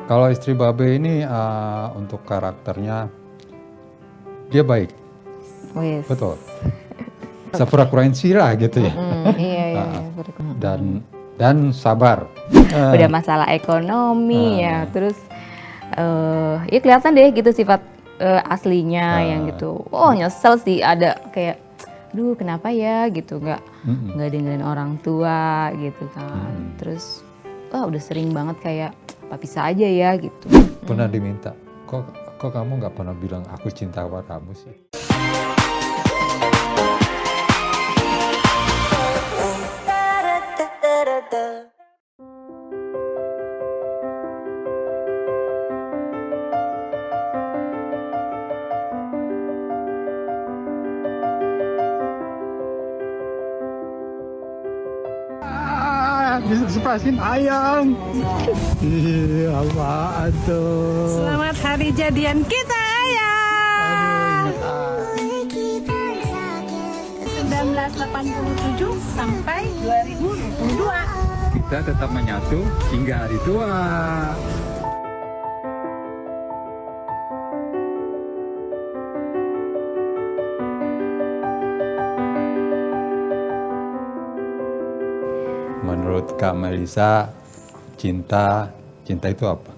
Kalau istri Babe ini untuk karakternya dia baik, Wis. betul. Sefrekuensi lah gitu ya. Iya, iya, Ah, iya. dan sabar. Udah masalah ekonomi ya, terus ya kelihatan deh gitu sifat aslinya yang gitu. Oh nyesel sih ada kayak, duh kenapa ya gitu nggak dengerin orang tua gitu kan. Terus udah sering banget kayak apa bisa aja ya gitu. Pernah diminta, kok kamu nggak pernah bilang aku cinta sama kamu sih? Dispasin ayam. Iya, apaan tuh? Selamat hari jadian kita ya. Aduh, ingat 1987 sampai 2022. kita tetap menyatu hingga hari tua. Menurut Kak Melisa, cinta itu apa?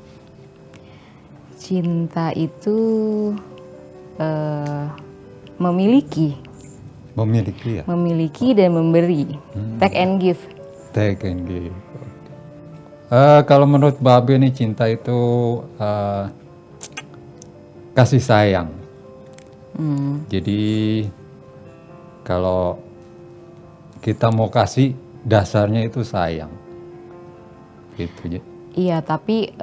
Cinta itu memiliki Memiliki ya? dan memberi, take and give. Take and give. Kalau menurut Babe nih cinta itu kasih sayang. Jadi kalau kita mau kasih, dasarnya itu sayang. Gitu. Iya, tapi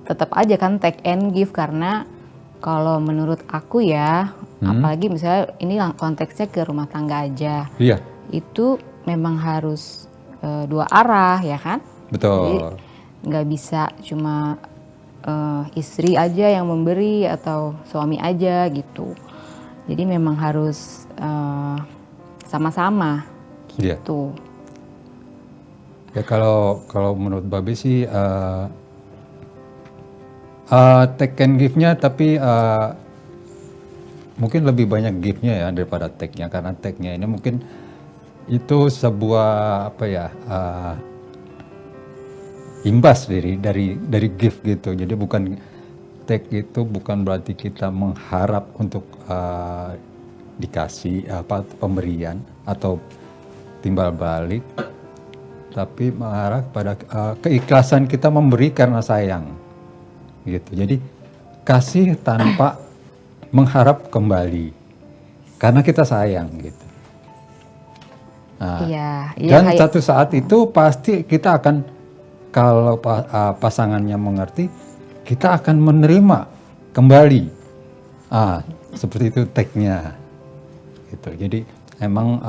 tetap aja kan take and give karena kalau menurut aku ya, apalagi misalnya ini konteksnya ke rumah tangga aja, Iya, itu memang harus dua arah ya kan? Jadi betul. nggak bisa cuma istri aja yang memberi atau suami aja gitu. Jadi memang harus sama-sama Iya. gitu. Ya kalau menurut Babe sih take and give-nya, tapi mungkin lebih banyak give-nya ya daripada take-nya, karena take-nya ini mungkin itu sebuah apa ya, imbas dari give gitu. Jadi bukan take itu bukan berarti kita mengharap untuk dikasih apa pemberian atau timbal balik, tapi mengarah pada keikhlasan kita memberi karena sayang gitu. Jadi kasih tanpa mengharap kembali karena kita sayang gitu. Nah, Iya, dan satu saat itu pasti kita akan, kalau pasangannya mengerti, kita akan menerima kembali. Seperti itu take-nya gitu. Jadi emang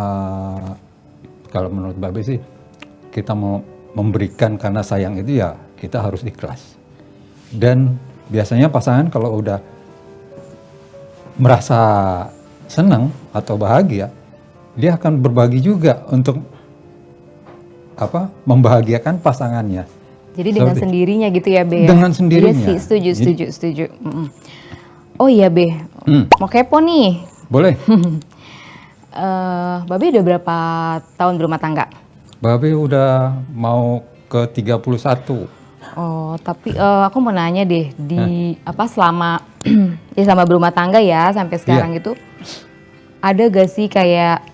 kalau menurut Babe sih, kita mau memberikan karena sayang itu ya kita harus ikhlas. Dan biasanya pasangan kalau udah merasa senang atau bahagia, dia akan berbagi juga untuk membahagiakan pasangannya. Jadi dengan sendirinya gitu ya, Be? Dengan sendirinya. Iya sih, setuju. Oh iya, Be. Mau kepo nih. Boleh. Babe udah berapa tahun berumah tangga? Babe udah mau ke 31. Oh, tapi aku mau nanya deh, selama ya sama berumah tangga ya sampai sekarang gitu, ada gak sih kayak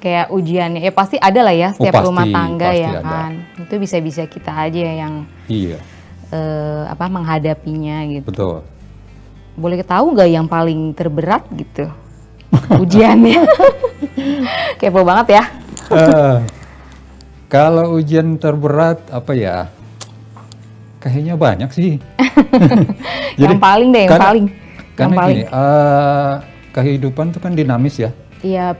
kayak ujiannya? Ya pasti ada lah ya setiap rumah tangga ya kan. Ada. Itu bisa-bisa kita aja yang menghadapinya gitu. Betul. Boleh tahu nggak yang paling terberat gitu ujiannya? Kepo banget ya. Kalau ujian terberat apa ya? Kayaknya banyak sih. Yang paling deh, yang paling. Karena gini, kehidupan itu kan dinamis ya. Iya,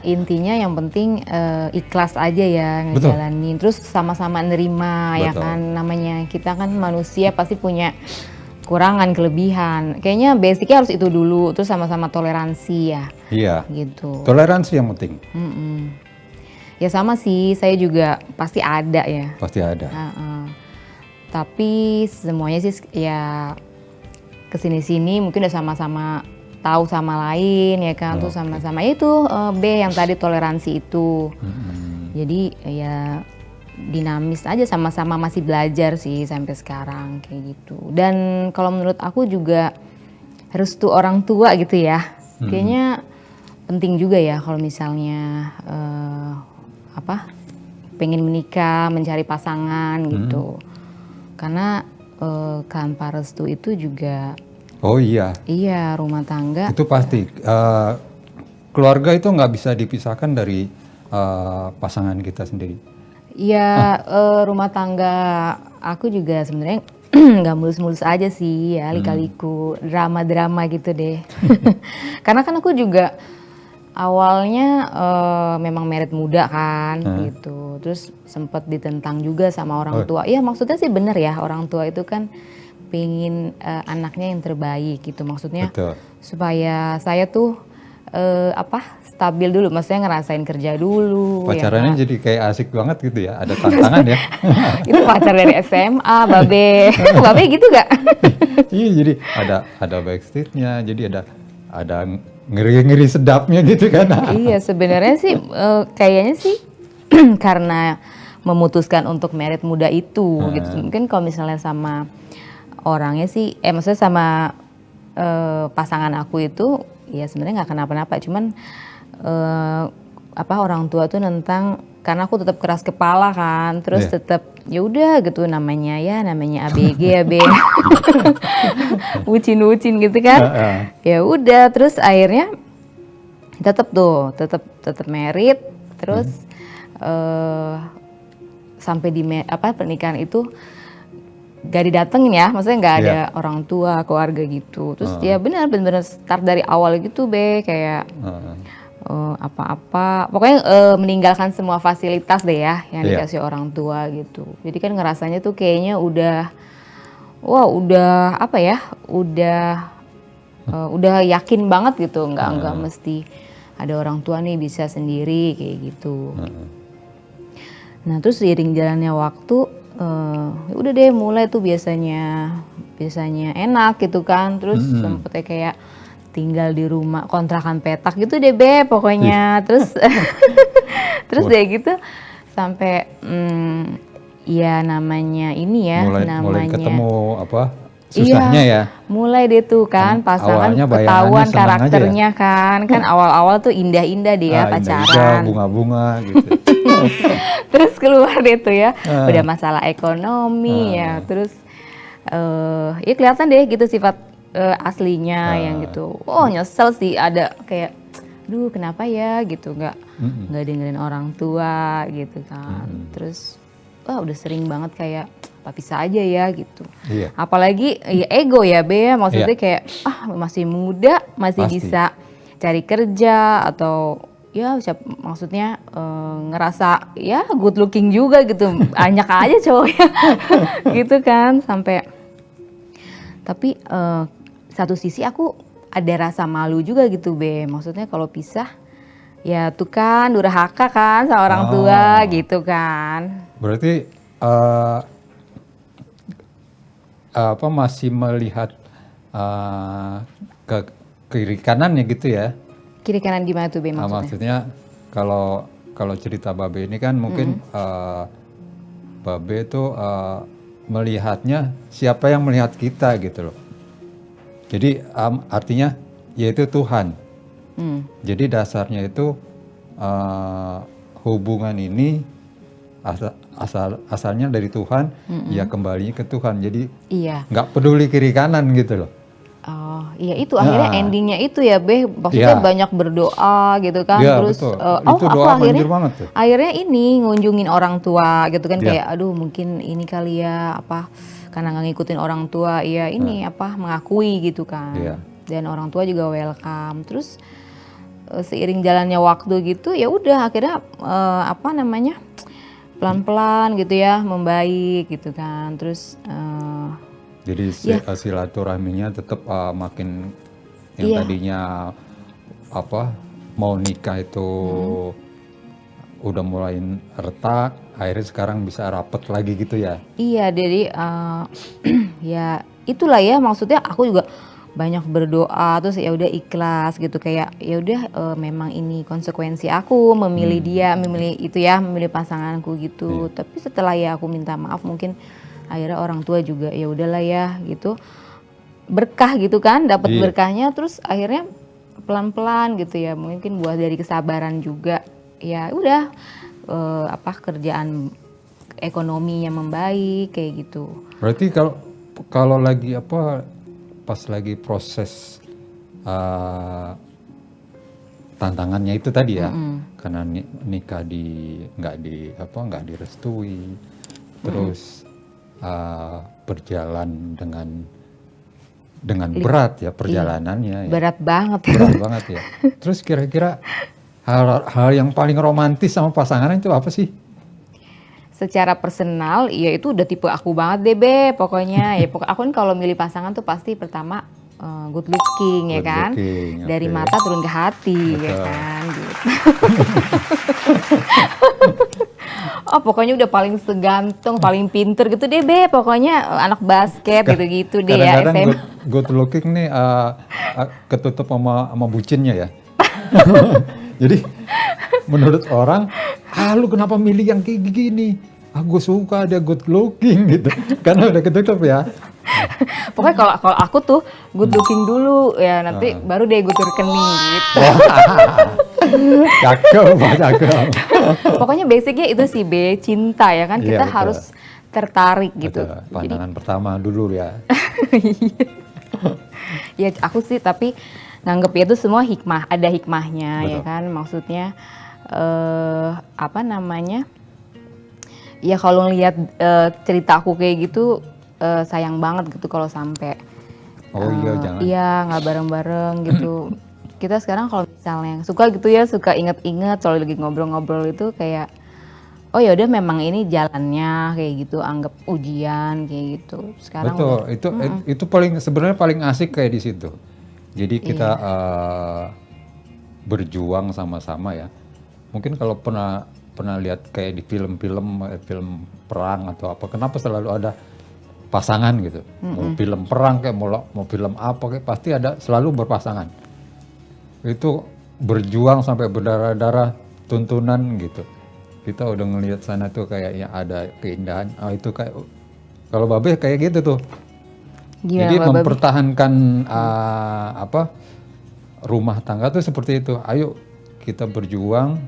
intinya yang penting ikhlas aja ya ngejalanin. Terus sama-sama nerima. Betul. Ya kan, namanya kita kan manusia pasti punya kekurangan, kelebihan. Kayaknya basicnya harus itu dulu, terus sama-sama toleransi ya. Iya. Gitu. Toleransi yang penting. Ya sama sih, saya juga pasti ada ya. Pasti ada. Tapi semuanya sih ya kesini-sini mungkin udah sama-sama tahu sama lain ya kan, tuh sama-sama itu B yang tadi toleransi itu. Jadi ya dinamis aja, sama-sama masih belajar sih sampai sekarang kayak gitu. Dan kalau menurut aku juga restu orang tua gitu ya, kayaknya penting juga ya kalau misalnya pengen menikah, mencari pasangan gitu. Karena tanpa restu itu juga Oh iya, rumah tangga. itu pasti. Keluarga itu nggak bisa dipisahkan dari pasangan kita sendiri. Iya, rumah tangga aku juga sebenarnya nggak mulus-mulus aja sih ya, lika-liku drama-drama gitu deh. Karena kan aku juga awalnya memang married muda kan gitu, terus sempet ditentang juga sama orang tua. Iya maksudnya sih bener ya, orang tua itu kan pengen anaknya yang terbaik gitu, maksudnya Betul. supaya saya tuh stabil dulu, maksudnya ngerasain kerja dulu. Pacarannya jadi kayak asik banget gitu ya, ada tantangan ya. Itu pacar dari SMA, Babe. Babe gitu gak? Iya, jadi ada backstage-nya, jadi ada ngeri-ngeri sedapnya gitu kan. Iya, sebenarnya sih kayaknya sih karena memutuskan untuk married muda itu gitu. Mungkin kalau misalnya sama orangnya sih, maksudnya sama pasangan aku itu, ya sebenarnya nggak kenapa-napa. Cuman orang tua tuh nentang, karena aku tetap keras kepala kan, terus tetap ya udah gitu, namanya ABG ya be, bucin gitu kan. Ya udah, terus akhirnya tetap married, terus sampai di pernikahan itu gak didatengin ya, maksudnya nggak ada orang tua, keluarga gitu. Terus ya benar-benar start dari awal gitu be, kayak pokoknya meninggalkan semua fasilitas deh ya yang dikasih orang tua gitu. Jadi kan ngerasanya tuh kayaknya udah yakin banget gitu, nggak mesti ada orang tua nih, bisa sendiri kayak gitu. Nah terus seiring jalannya waktu, udah deh mulai tuh biasanya enak gitu kan, terus sempetnya kayak tinggal di rumah kontrakan petak gitu deh be pokoknya. Terus deh gitu sampai ya namanya ini ya, mulai ketemu susahnya ya. Mulai deh tuh kan pasangan ketahuan karakternya kan awal-awal tuh indah-indah deh ya pacaran, bunga-bunga gitu. Terus keluar deh tuh ya, udah masalah ekonomi ya, terus ya kelihatan deh gitu sifat aslinya yang gitu. Nyesel sih, ada kayak duh kenapa ya gitu, nggak dengerin orang tua gitu kan. Terus udah sering banget kayak apa bisa aja ya gitu. Apalagi ya ego ya be, maksudnya kayak masih muda, masih bisa cari kerja, atau ya maksudnya ngerasa ya good looking juga gitu, banyak aja cowoknya gitu kan. Tapi satu sisi aku ada rasa malu juga gitu be, maksudnya kalau pisah ya tuh kan durhaka kan sama orang tua gitu kan. Berarti masih melihat ke kiri kanannya gitu ya? Kiri kanan gimana tuh be maksudnya? Maksudnya kalau cerita Babe ini kan mungkin Babe tuh melihatnya siapa yang melihat kita gitu loh. Jadi artinya yaitu Tuhan. Jadi dasarnya itu hubungan ini asalnya dari Tuhan, ya kembalinya ke Tuhan. Jadi nggak peduli kiri kanan gitu loh. Iya itu akhirnya endingnya itu ya be, maksudnya banyak berdoa gitu kan, terus itu aku doa banget tuh. akhirnya ini ngunjungin orang tua gitu kan, kayak aduh mungkin ini kali ya karena nggak ngikutin orang tua ya ini mengakui gitu kan. Dan orang tua juga welcome. Terus seiring jalannya waktu gitu ya udah akhirnya pelan-pelan gitu ya membaik gitu kan. Terus jadi silaturahminya tetap makin yang tadinya mau nikah itu udah mulai retak, akhirnya sekarang bisa rapet lagi gitu ya. Iya, jadi ya itulah ya, maksudnya aku juga banyak berdoa terus ya udah ikhlas gitu, kayak ya udah memang ini konsekuensi aku memilih dia, memilih itu ya, memilih pasanganku gitu. Tapi setelah ya aku minta maaf, mungkin akhirnya orang tua juga ya udahlah ya gitu, berkah gitu kan, dapat Iya. berkahnya, terus akhirnya pelan-pelan gitu ya, mungkin buah dari kesabaran juga. Ya udah kerjaan ekonominya membaik kayak gitu. Berarti kalau lagi pas lagi proses tantangannya itu tadi ya, karena nikah nggak direstui, terus berjalan dengan berat ya perjalanannya ya. Berat banget. Berat banget ya. Terus kira-kira hal yang paling romantis sama pasangan itu apa sih? Secara personal, ya itu udah tipe aku banget deh Be, pokoknya. Ya aku kan kalau milih pasangan tuh pasti pertama good looking ya Good kan. looking, Dari oke. mata turun ke hati ya Betul. kan gitu. Oh pokoknya udah paling seganteng, paling pinter gitu deh Be, pokoknya anak basket gitu-gitu deh ya Kadang-kadang SM. good looking nih ketutup sama bucinnya ya. Jadi menurut orang, lu kenapa milih yang kayak gini? Gue suka dia good looking gitu. Karena udah ketutup ya. Pokoknya kalau aku tuh good looking dulu ya, nanti baru deh good rekening gitu. Cakep. Pokoknya basicnya itu sih Be, cinta ya kan, Iya, kita betul. harus tertarik gitu. Betul, pandangan pertama dulu ya. Ya aku sih tapi nganggep itu semua hikmah, ada hikmahnya ya Betul. kan, maksudnya ya kalau ngelihat cerita aku kayak gitu sayang banget gitu kalau sampai Oh iya, jangan. iya nggak bareng-bareng gitu. Kita sekarang kalau misalnya suka gitu ya, suka inget-inget soal lagi ngobrol-ngobrol itu kayak oh ya udah memang ini jalannya kayak gitu, anggap ujian kayak gitu. Sekarang Betul, udah- itu sebenarnya paling asik kayak di situ. Jadi kita berjuang sama-sama ya. Mungkin kalau pernah lihat kayak di film-film perang atau apa, kenapa selalu ada pasangan gitu? Mau film perang kayak mau film apa kayak pasti ada, selalu berpasangan. Itu berjuang sampai berdarah-darah, tuntunan gitu. Kita udah ngelihat sana tuh kayaknya ada keindahan. Itu kayak kalau Babe kayak gitu tuh. gimana Jadi Mbak Babi? mempertahankan rumah tangga tuh seperti itu. Ayo kita berjuang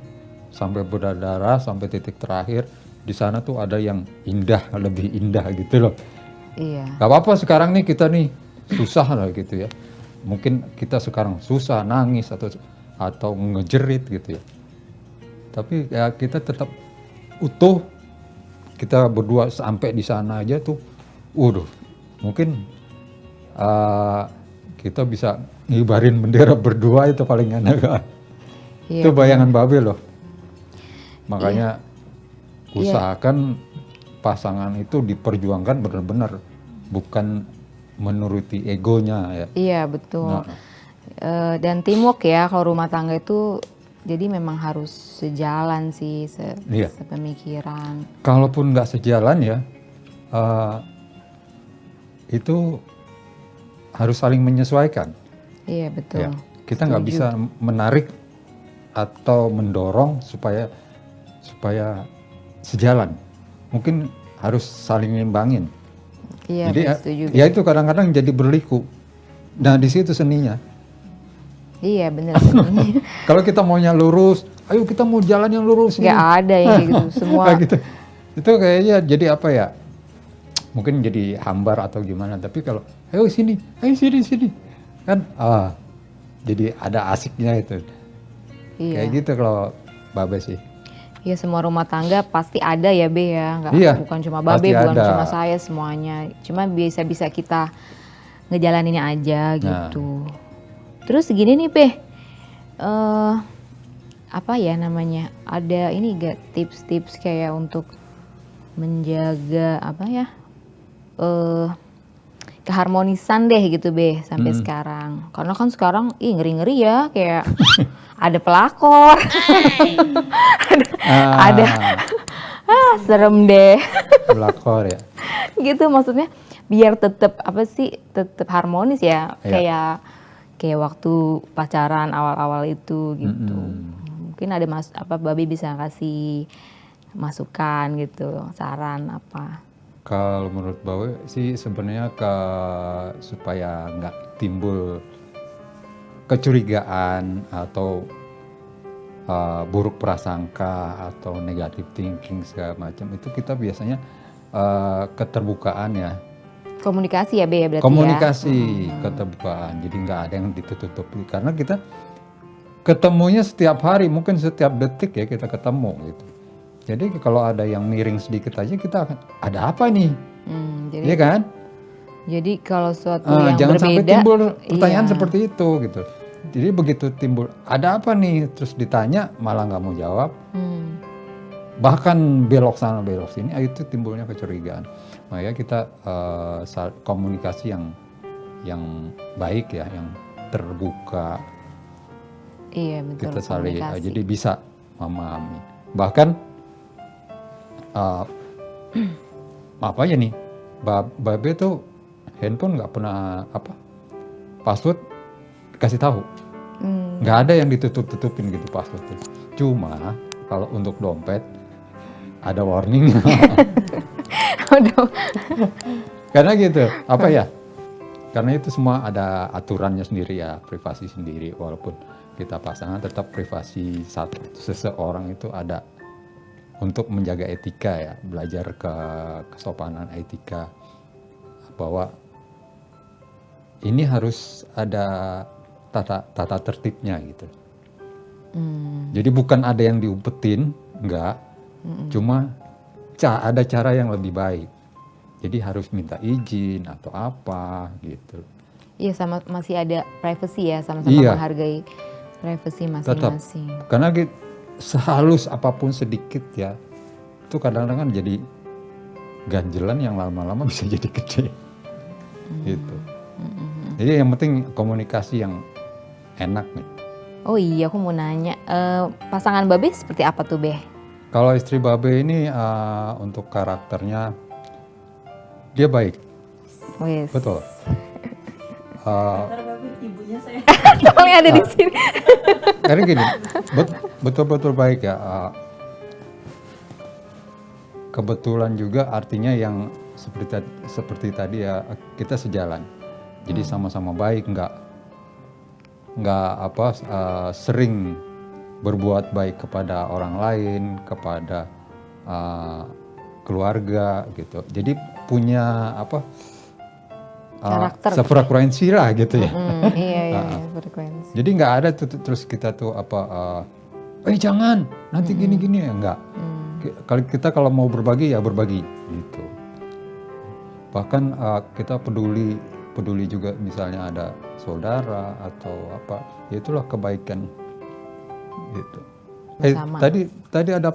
sampai berdarah sampai titik terakhir. Di sana tuh ada yang indah, lebih indah gitu loh. Iya. Gak apa-apa sekarang nih kita nih susah lah gitu ya. Mungkin kita sekarang susah, nangis atau ngejerit gitu ya. Tapi ya kita tetap utuh. Kita berdua sampai di sana aja tuh, mungkin kita bisa ngibarin bendera berdua itu paling enak kan. Iya, Itu bayangan Babe loh. Makanya usahakan pasangan itu diperjuangkan benar-benar, bukan menuruti egonya ya. Iya betul. Nah. Dan teamwork ya kalau rumah tangga itu, jadi memang harus sejalan sih, Iya. sepemikiran. Kalaupun nggak sejalan ya, itu harus saling menyesuaikan. Iya betul. Ya. Kita nggak bisa menarik atau mendorong supaya sejalan. Mungkin harus saling nimbangin. Iya Jadi setuju. ya itu kadang-kadang jadi berliku. Nah di situ seninya. Iya bener sebenarnya. Kalau kita maunya lurus, ayo kita mau jalan yang lurus. Nggak ada yang kayak gitu semua. Kayak gitu. Itu kayaknya jadi apa ya? Mungkin jadi hambar atau gimana. Tapi kalau ayo sini, kan jadi ada asiknya itu. Iya. Kayak gitu kalau Babe sih. Iya semua rumah tangga pasti ada ya Be ya. Nggak, Iya, bukan cuma pasti Babe, bukan ada. cuma saya, semuanya. Cuma bisa kita ngejalaninnya aja Nah. gitu. Terus gini nih Be, apa ya namanya? Ada ini gak tips-tips kayak untuk menjaga apa ya? Keharmonisan deh gitu Be sampai sekarang. Karena kan sekarang ngeri-ngeri ya, kayak ada pelakor. ada serem deh. Pelakor ya. Gitu maksudnya biar tetap apa sih, tetap harmonis ya, Iya. kayak waktu pacaran awal-awal itu gitu. Mungkin ada Babe bisa kasih masukan gitu, saran apa. Kalau menurut Bawe sih sebenarnya supaya nggak timbul kecurigaan atau buruk prasangka atau negative thinking segala macam, itu kita biasanya keterbukaan ya. Komunikasi ya Be ya berarti Komunikasi, ya. keterbukaan. Jadi nggak ada yang ditutup-tutupi karena kita ketemunya setiap hari, mungkin setiap detik ya kita ketemu gitu. Jadi kalau ada yang miring sedikit aja kita akan ada apa nih? Jadi, Iya kan? jadi kalau suatu yang Jangan berbeda, sampai timbul pertanyaan iya. seperti itu gitu. Jadi begitu timbul ada apa nih, terus ditanya malah nggak mau jawab, bahkan belok sana belok sini, itu timbulnya kecurigaan. Makanya kita komunikasi yang baik ya, yang terbuka. Iya betul. Kita saling komunikasi. jadi bisa memahami. Bahkan apa ya nih, Babe tuh handphone nggak pernah password kasih tahu, nggak ada yang ditutup-tutupin gitu passwordnya. Cuma kalau untuk dompet ada warning. Karena gitu, apa ya? Karena itu semua ada aturannya sendiri ya, privasi sendiri. Walaupun kita pasangan, tetap privasi seseorang itu ada untuk menjaga etika ya, belajar kesopanan etika, bahwa ini harus ada tata tertibnya gitu. Jadi bukan ada yang diumpetin, enggak, cuma ada cara yang lebih baik. Jadi harus minta izin atau apa gitu. Iya, sama masih ada privacy ya, sama-sama Iya. menghargai privacy Tetap. masing-masing. Karena sehalus apapun sedikit ya, itu kadang-kadang kan jadi ganjelan yang lama-lama bisa jadi gede. Gitu. Jadi yang penting komunikasi yang enak nih. Oh iya, aku mau nanya, pasangan Babe seperti apa tuh Be? Kalau istri Babe ini untuk karakternya dia baik, Wes. betul. Ibunya saya. Soalnya ada di sini. Karena gini, betul-betul baik ya. Kebetulan juga artinya yang seperti tadi ya, kita sejalan. Jadi sama-sama baik, nggak sering berbuat baik kepada orang lain, kepada keluarga gitu. Jadi punya Karakter. sefrekuensi lah gitu ya. Iya, frekuensi. Jadi nggak ada terus kita tuh jangan nanti gini-gini ya, enggak. Kalau mau berbagi ya berbagi gitu. Bahkan kita peduli juga misalnya ada saudara atau apa, ya itulah kebaikan gitu. Bersama. Tadi ada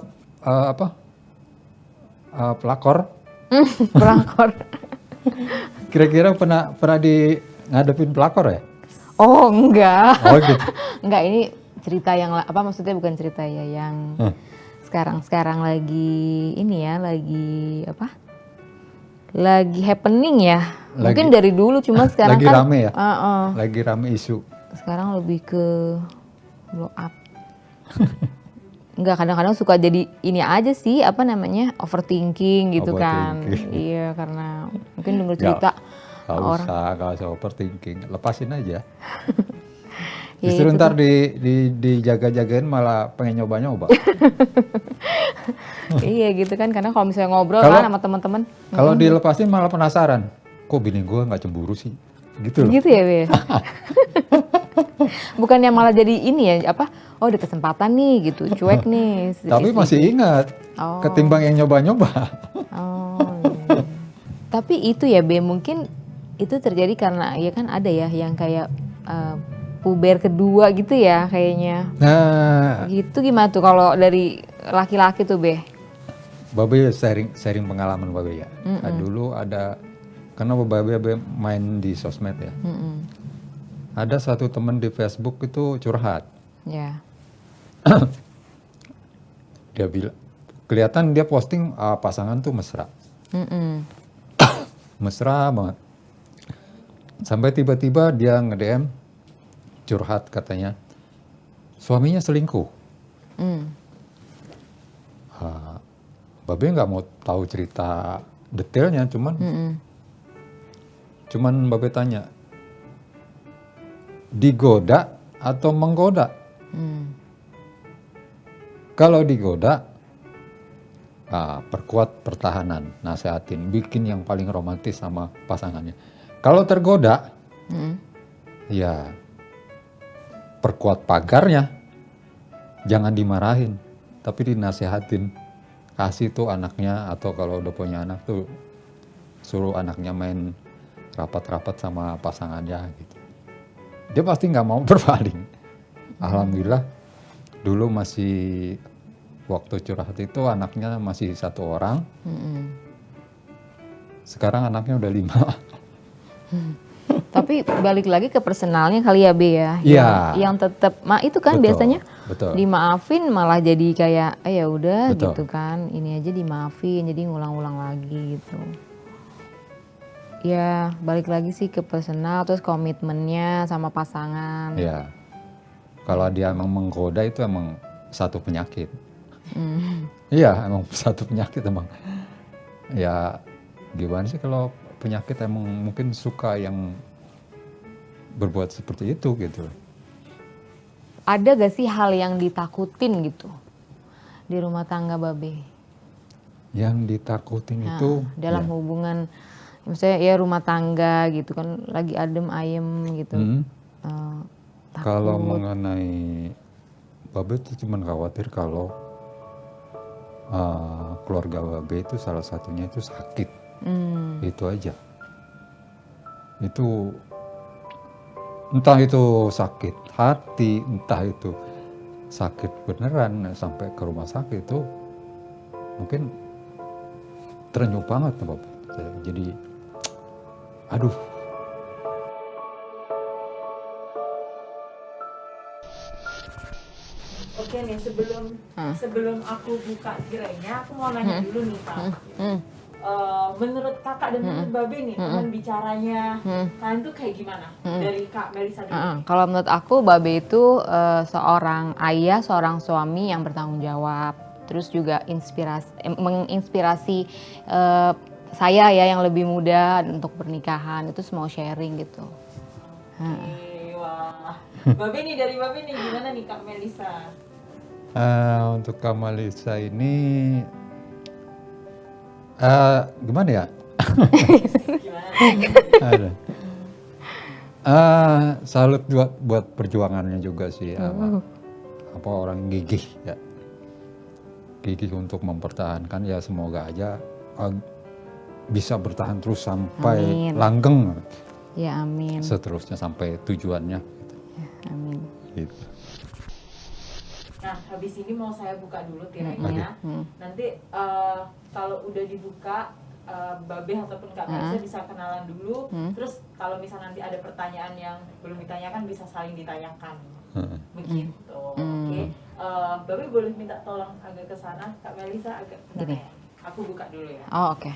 pelakor. Pelakor. Kira-kira pernah ngadepin pelakor ya? Oh enggak. Oh gitu. Enggak, ini cerita yang maksudnya bukan cerita ya yang sekarang lagi ini ya, lagi happening ya. Mungkin dari dulu, cuma sekarang lagi kan rame ya? Lagi rame isu. sekarang lebih ke blow up. Enggak, kadang-kadang suka jadi ini aja sih, overthinking gitu kan. Overthinking. Iya, karena mungkin denger cerita Gak usah overthinking, lepasin aja. Ya, Justru itu ntar dijaga-jagain malah pengen nyoba-nyoba. Iya gitu kan, karena kalau misalnya ngobrol Kalau- kan sama teman-teman. Kalau dilepasin malah penasaran, kok bini gue nggak cemburu sih? Gitu loh. Gitu ya, Be? Bukannya malah jadi ini ya, oh ada kesempatan nih gitu, cuek nih. Tapi masih ingat, Oh. ketimbang yang nyoba-nyoba. Oh, iya. Tapi itu ya, Be, mungkin itu terjadi karena ya kan ada ya yang kayak puber kedua gitu ya kayaknya. Nah, Gitu gimana tuh kalau dari laki-laki tuh, Be? Babe sharing pengalaman Babe ya. Nah, dulu karena Babe main di sosmed ya. Ada satu teman di Facebook itu curhat. Ya. Dia bilang, kelihatan dia posting pasangan tuh mesra. Mesra banget. Sampai tiba-tiba dia nge-DM curhat katanya, suaminya selingkuh. Babe nggak mau tahu cerita detailnya, cuman Babe tanya, digoda atau menggoda? Kalau digoda, perkuat pertahanan, nasehatin, bikin yang paling romantis sama pasangannya. Kalau tergoda, ya perkuat pagarnya, jangan dimarahin, tapi dinasehatin. Kasih tuh anaknya, atau kalau udah punya anak tuh suruh anaknya main rapat-rapat sama pasangannya gitu. Dia pasti nggak mau berpaling. Alhamdulillah dulu masih waktu curhat itu anaknya masih 1 orang. Sekarang anaknya udah 5. Tapi balik lagi ke personalnya kali ya Be ya. Iya. Yang tetap itu kan Betul, biasanya betul. dimaafin malah jadi kayak ya udah Betul. gitu kan. Ini aja dimaafin jadi ngulang-ulang lagi gitu. Ya balik lagi sih ke personal, terus komitmennya sama pasangan. Ya, kalau dia emang menggoda itu emang satu penyakit. Iya, emang satu penyakit emang. Ya, gimana sih kalau penyakit emang mungkin suka yang berbuat seperti itu gitu. Ada gak sih hal yang ditakutin gitu di rumah tangga Babe? Yang ditakutin itu Dalam ya, hubungan, misalnya ya rumah tangga gitu kan, lagi adem ayem gitu. kalau mengenai Babe itu cuman khawatir kalau keluarga Babe itu salah satunya itu sakit. Itu aja. Itu entah itu sakit hati, entah itu sakit beneran sampai ke rumah sakit, itu mungkin terenyuh banget Babe. Jadi aduh. Oke nih, sebelum aku buka tirainya, aku mau nanya dulu nih Kak. Menurut Kakak dan menurut Babe nih, teman bicaranya kalian tuh kayak gimana? Dari Kak Melisa dulu. Kalau menurut aku Babe itu seorang ayah, seorang suami yang bertanggung jawab. Terus juga menginspirasi saya ya yang lebih muda untuk pernikahan, itu mau sharing gitu. Wah, Babe nih, dari Babe nih gimana nih Kak Melisa? Untuk Kamalisa ini gimana ya? Gimana? Salut buat perjuangannya juga sih, apa orang gigih ya, gigih untuk mempertahankan, ya semoga aja bisa bertahan terus sampai Amin. langgeng, Ya amin. seterusnya sampai tujuannya. Amin. Gitu. Nah, habis ini mau saya buka dulu tirainya. Nanti kalau udah dibuka, Babe ataupun Kak Melisa bisa kenalan dulu. Terus kalau misalnya nanti ada pertanyaan yang belum ditanyakan, bisa saling ditanyakan. Begitu. Oke. Babe boleh minta tolong agak ke sana, Kak Melisa agak ke sana Gini. ya. Aku buka dulu ya. Oh oke.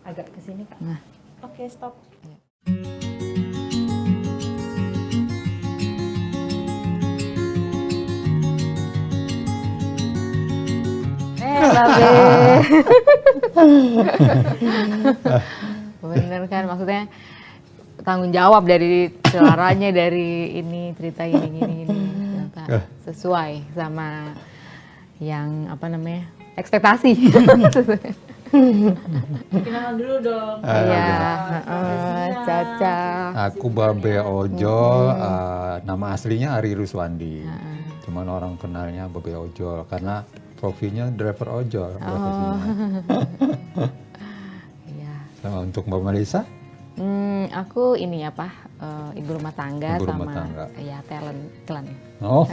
Agak ke sini Kak. Nah. Oke, stop. Babe. Bener kan, maksudnya tanggung jawab dari suaranya, dari ini cerita ini ternyata sesuai sama yang apa namanya ekspektasi. Kenalan dulu dong. Iya, Caca. Caca. Aku Babe Ojol, nama aslinya Ari Ruswandi. Cuman orang kenalnya Babe Ojol karena profilnya driver ojol profesinya. Iya. Sama untuk Mbak Melisa? Aku ini apa ibu rumah tangga Ibu sama rumah tangga. ya talent iklan. Oh.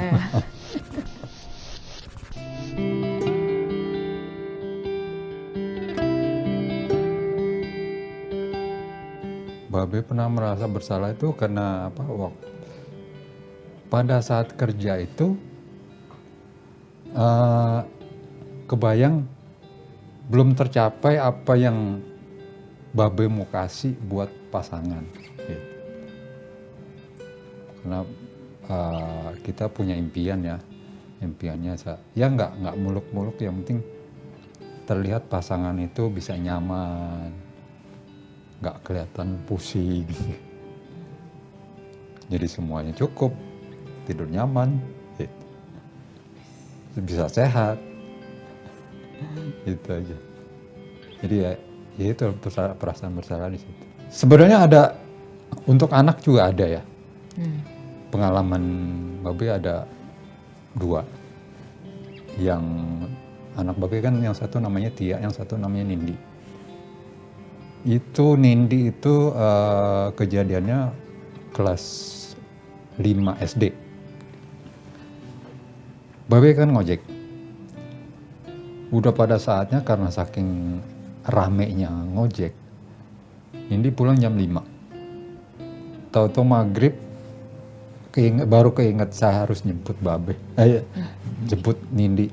Babe pernah merasa bersalah itu karena apa? Pada saat kerja itu kebayang belum tercapai apa yang Babe mau kasih buat pasangan. Gitu. Karena kita punya impian ya, impiannya ya nggak muluk-muluk, yang penting terlihat pasangan itu bisa nyaman, nggak kelihatan pusing. Jadi semuanya cukup, tidur nyaman, gitu. Bisa sehat, itu aja. Jadi ya itu perasaan bersalah di situ. Sebenarnya ada untuk anak juga ada ya. Pengalaman Babe ada 2. Yang anak Babe kan yang satu namanya Tia, yang satu namanya Nindi. Itu Nindi itu kejadiannya kelas 5 SD. Babe kan ngojek. Udah pada saatnya karena saking ramenya ngojek, Nindi pulang jam 5. Tahu-tahu maghrib baru keinget saya harus jemput Babe. Jemput Nindi.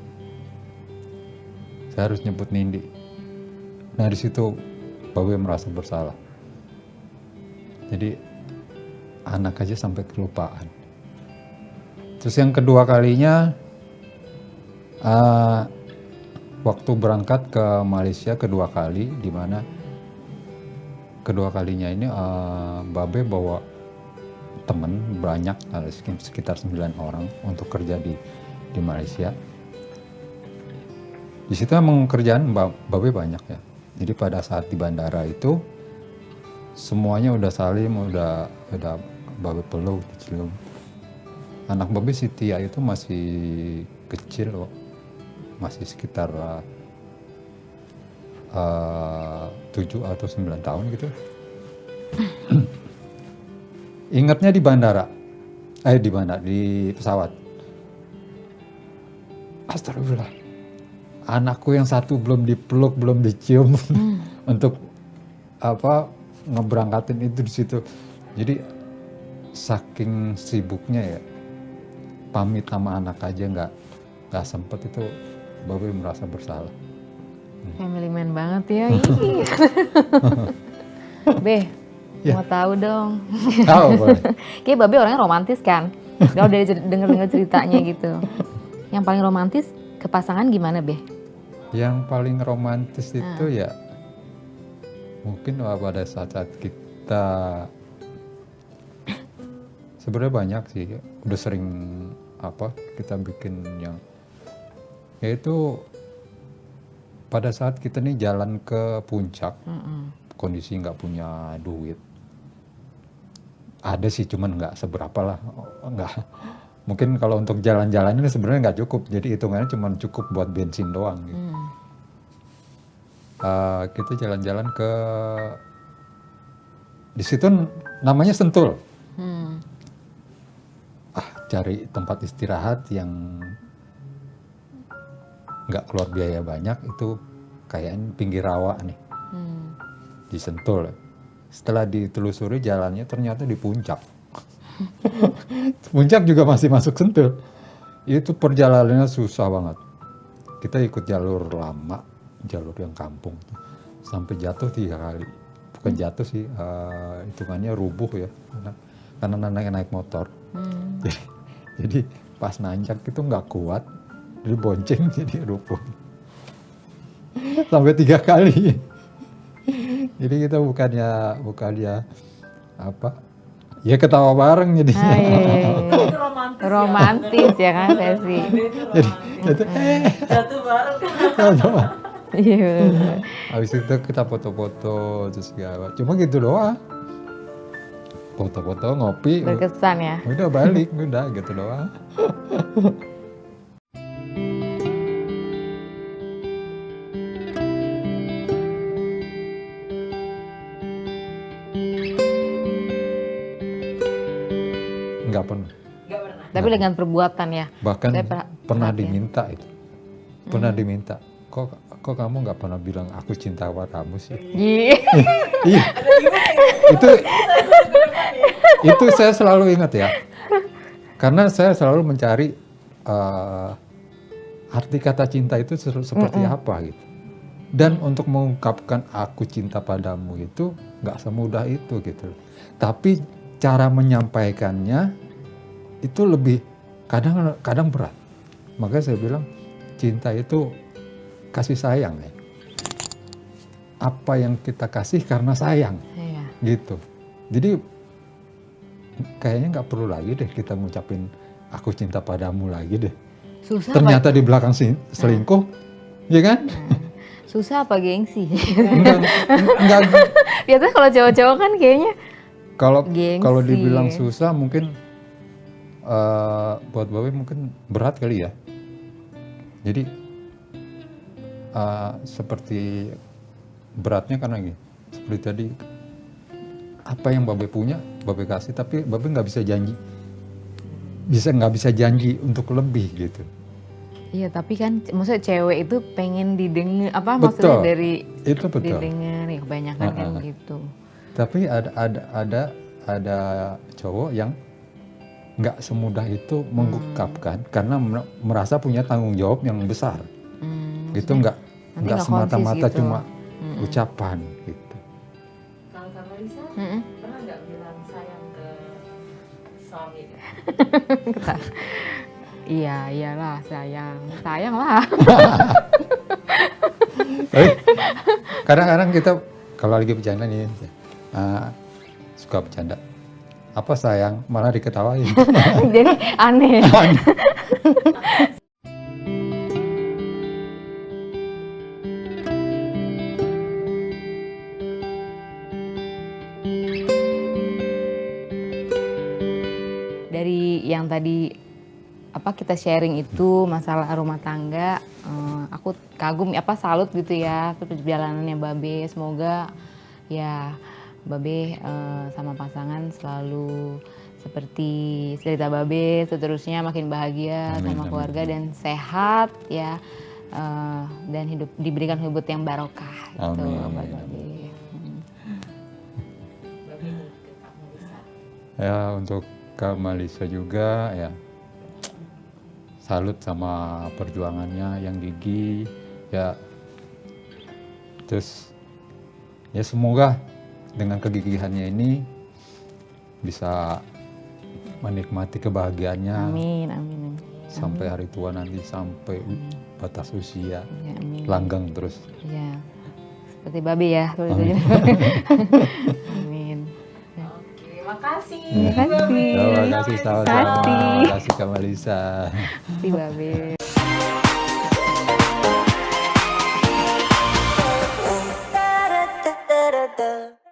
Saya harus jemput Nindi. Nah di situ Babe merasa bersalah. Jadi anak aja sampai kelupaan. Terus yang kedua kalinya waktu berangkat ke Malaysia kedua kali, di mana kedua kalinya ini Babe bawa teman banyak, sekitar 9 orang untuk kerja di Malaysia. Di situ emang kerjaan Babe banyak ya. Jadi pada saat di bandara itu semuanya udah salim, udah Babe peluk, dicium. Anak Babe si Tia itu masih kecil loh, masih sekitar 7 atau 9 tahun gitu. Ingatnya di bandara, di pesawat. Astagfirullah, anakku yang satu belum dipeluk, belum dicium untuk ngeberangkatin itu di situ. Jadi saking sibuknya ya, pamit sama anak aja nggak sempet, itu Babe merasa bersalah. Family man banget ya. Be, Ya. mau tahu dong. Tahu boleh. Kayak Babe orangnya romantis kan. Kalau dari denger ceritanya gitu. Yang paling romantis ke pasangan gimana, Be? Yang paling romantis itu ya mungkin pada saat kita sebenarnya banyak sih, udah sering kita bikin yang yaitu pada saat kita nih jalan ke puncak, kondisi nggak punya duit. Ada sih, cuman nggak seberapa lah, nggak. Mungkin kalau untuk jalan-jalan ini sebenarnya nggak cukup, jadi hitungannya cuma cukup buat bensin doang. Gitu. Kita jalan-jalan ke di situ namanya Sentul. Cari tempat istirahat yang nggak keluar biaya banyak, itu kayaknya pinggir rawa nih, di Sentul. Setelah ditelusuri jalannya ternyata di puncak. Puncak juga masih masuk Sentul. Itu perjalanannya susah banget. Kita ikut jalur lama, jalur yang kampung, sampai jatuh 3 kali. Bukan jatuh sih, hitungannya rubuh ya, karena naik motor. Jadi pas nanjak itu nggak kuat, jadi bonceng, jadi rubuh. Sampai 3 kali. Jadi kita bukannya ya ketawa bareng jadinya. Itu Romantis ya kan, Sesi. Jadi jatuh bareng. Iya benar. Habis itu kita foto-foto terus segala. Cuma gitu doang. Foto-foto, ngopi, Berkesan ya. udah balik, udah gitu doang. Nggak pernah. Nggak pernah. Tapi dengan perbuatan ya. Bahkan Saya pernah perhatiin. diminta itu. Pernah diminta. Kok kamu nggak pernah bilang aku cinta padamu sih? Iya. Iya. Itu saya selalu ingat ya. Karena saya selalu mencari arti kata cinta itu seperti apa gitu. Dan untuk mengungkapkan aku cinta padamu itu nggak semudah itu gitu. Tapi cara menyampaikannya itu lebih kadang berat. Makanya saya bilang cinta itu kasih sayang ya. Apa yang kita kasih karena sayang Iya. gitu. Jadi kayaknya nggak perlu lagi deh kita ngucapin aku cinta padamu lagi deh. Susah Ternyata di belakang selingkuh, ya kan? Susah apa gengsi? Enggak. Biasanya kalau cowok-cowok kan kayaknya gengsi. Kalau dibilang susah mungkin buat Babe mungkin berat kali ya. Jadi seperti beratnya karena gini, seperti tadi apa yang Babe punya Babe kasih, tapi Babe nggak bisa janji untuk lebih gitu. Iya, tapi kan maksudnya cewek itu pengen didengar apa Betul. maksudnya dari Itu betul. didengar ya kebanyakan kan gitu. Tapi ada cowok yang nggak semudah itu mengungkapkan karena merasa punya tanggung jawab yang besar. Gitu nggak nggak semata-mata konsis gitu. cuma ucapan gitu. Kalau Kak Marisa pernah nggak bilang sayang ke suami? Iya, iyalah sayang lah. Tapi kadang-kadang kita kalau lagi bercanda nih suka bercanda. Apa sayang malah diketawain. Jadi aneh. Dari yang tadi apa kita sharing itu masalah rumah tangga, aku kagum salut gitu ya perjalanannya Babe. Semoga ya Babe sama pasangan selalu seperti cerita Babe, seterusnya makin bahagia Amin, sama amin. keluarga dan sehat ya, dan diberikan hidup yang barokah gitu Amin, buat amin. Babe. Babe nih ke Kak Marisa. Ya untuk Kak Malisa juga ya salut sama perjuangannya yang gigih ya. Terus ya semoga dengan kegigihannya ini bisa menikmati kebahagiaannya Amin, amin. sampai hari tua nanti, sampai batas usia Ya, amin. langgeng terus. Ya, seperti Babe ya. Amin. Amin. Oke, makasih. Terima kasih. Terima kasih sama-sama. Kasih. Terima kasih Kak Malisa. Terima kasih Babe. Da da da da da da.